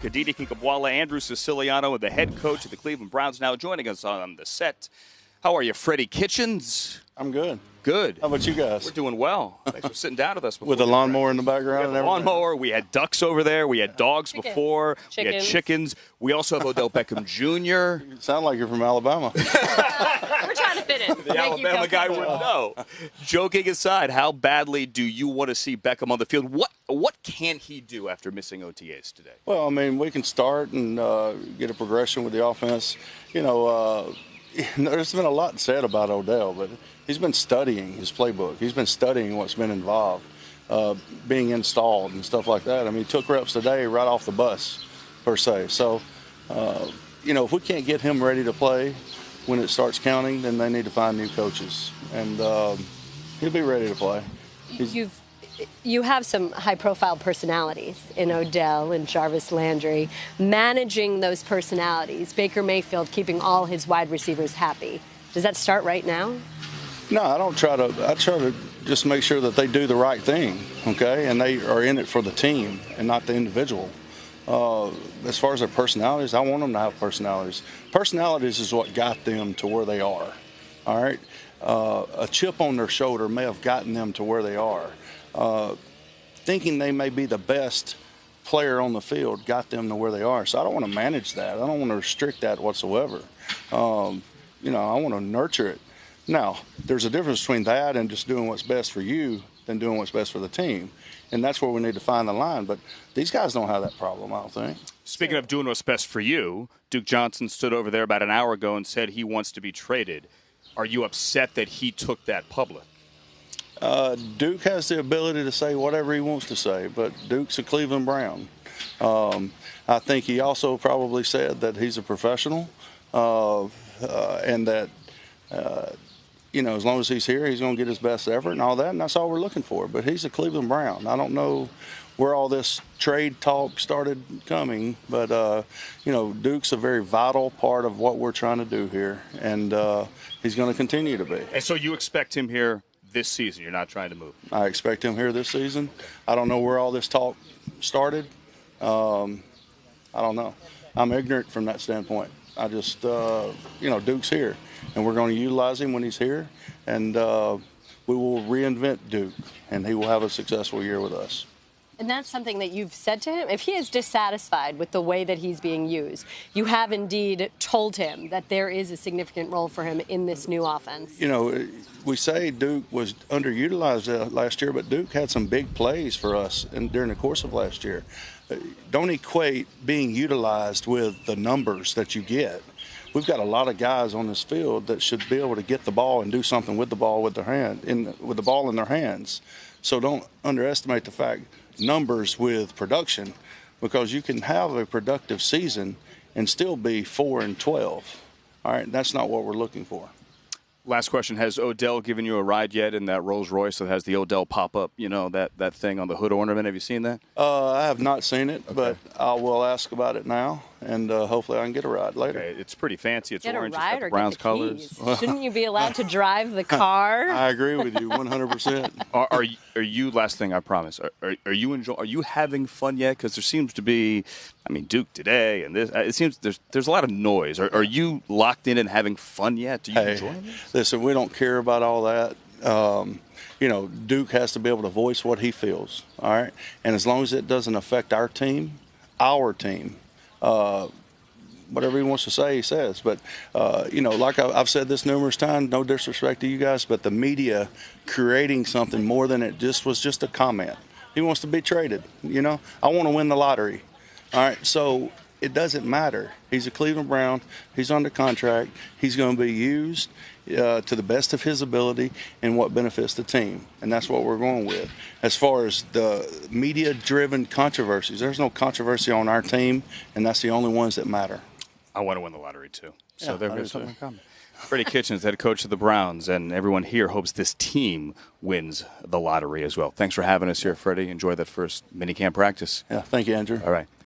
Kaditi Kinkabwala, Andrew Siciliano, the head coach of the Cleveland Browns, now joining us on the set. How are you, Freddie Kitchens? I'm good. Good. How about you guys? We're doing well. Thanks for sitting down with us. With the lawnmower in the background and everything? Lawnmower. We had ducks over there. We had dogs before. Chickens. We had chickens. We also have Odell Beckham Jr. You sound like you're from Alabama. We're trying to fit in. The Alabama guy would know. Joking aside, how badly do you want to see Beckham on the field? What can he do after missing OTAs today? Well, I mean, we can start and get a progression with the offense. You know, there's been a lot said about Odell, but he's been studying his playbook. He's been studying what's been involved, being installed and stuff like that. I mean, he took reps today right off the bus, per se. So, you know, if we can't get him ready to play when it starts counting, then they need to find new coaches. And he'll be ready to play. You have some high-profile personalities in Odell and Jarvis Landry. Managing those personalities, Baker Mayfield keeping all his wide receivers happy. Does that start right now? No, I try to just make sure that they do the right thing, okay? And they are in it for the team and not the individual. As far as their personalities, I want them to have personalities. Personalities is what got them to where they are, all right? A chip on their shoulder may have gotten them to where they are. Thinking they may be the best player on the field got them to where they are. So I don't want to manage that. I don't want to restrict that whatsoever. You know, I want to nurture it. Now, there's a difference between that and just doing what's best for you than doing what's best for the team. And that's where we need to find the line. But these guys don't have that problem, I don't think. Speaking of doing what's best for you, Duke Johnson stood over there about an hour ago and said he wants to be traded. Are you upset that he took that public? Duke has the ability to say whatever he wants to say, but Duke's a Cleveland Brown. I think he also probably said that he's a professional and that, you know, as long as he's here, he's going to get his best effort and all that, and that's all we're looking for. But he's a Cleveland Brown. I don't know where all this trade talk started coming, but, you know, Duke's a very vital part of what we're trying to do here, and he's going to continue to be. And so you expect him here this season? You're not trying to move? I expect him here this season. I don't know where all this talk started. I don't know. I'm ignorant from that standpoint. I just, you know, Duke's here, and we're going to utilize him when he's here, and we will reinvent Duke, and he will have a successful year with us. And that's something that you've said to him? If he is dissatisfied with the way that he's being used, you have indeed told him that there is a significant role for him in this new offense. You know, we say Duke was underutilized last year, but Duke had some big plays for us during the course of last year. Don't equate being utilized with the numbers that you get. We've got a lot of guys on this field that should be able to get the ball and do something with the ball with their hand, with the ball in their hands. So don't underestimate the fact numbers with production, because you can have a productive season and still be 4-12. All right, that's not what we're looking for. Last question: has Odell given you a ride yet in that Rolls Royce that has the Odell pop-up? You know, that thing on the hood ornament. Have you seen that? I have not seen it, okay, but I will ask about it now, and hopefully I can get a ride later. Okay, it's pretty fancy. It's get orange. A ride it's got the or Browns get the colors. Keys? Shouldn't you be allowed to drive the car? I agree with you 100%. Are you? Last thing, I promise. Are you having fun yet? Because there seems to be, I mean, Duke today, and this. It seems there's a lot of noise. Are you locked in and having fun yet? Do you enjoy it? Listen, we don't care about all that. You know, Duke has to be able to voice what he feels. All right, and as long as it doesn't affect our team, whatever he wants to say, he says. But, you know, like I've said this numerous times, no disrespect to you guys, but the media creating something more than it was just a comment. He wants to be traded, you know. I want to win the lottery. All right, so it doesn't matter. He's a Cleveland Brown. He's under contract. He's going to be used to the best of his ability and what benefits the team. And that's what we're going with. As far as the media-driven controversies, there's no controversy on our team, and that's the only ones that matter. I want to win the lottery, too. So yeah, there's something coming. Freddie Kitchens, head coach of the Browns, and everyone here hopes this team wins the lottery as well. Thanks for having us here, Freddie. Enjoy that first minicamp practice. Yeah, thank you, Andrew. All right.